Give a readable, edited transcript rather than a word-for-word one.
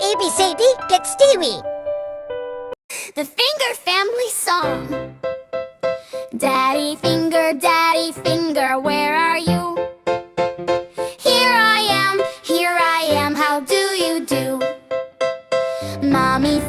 ABCD, get Stewie. The Finger Family Song. Daddy Finger, where are you? Here I am, how do you do? Mommy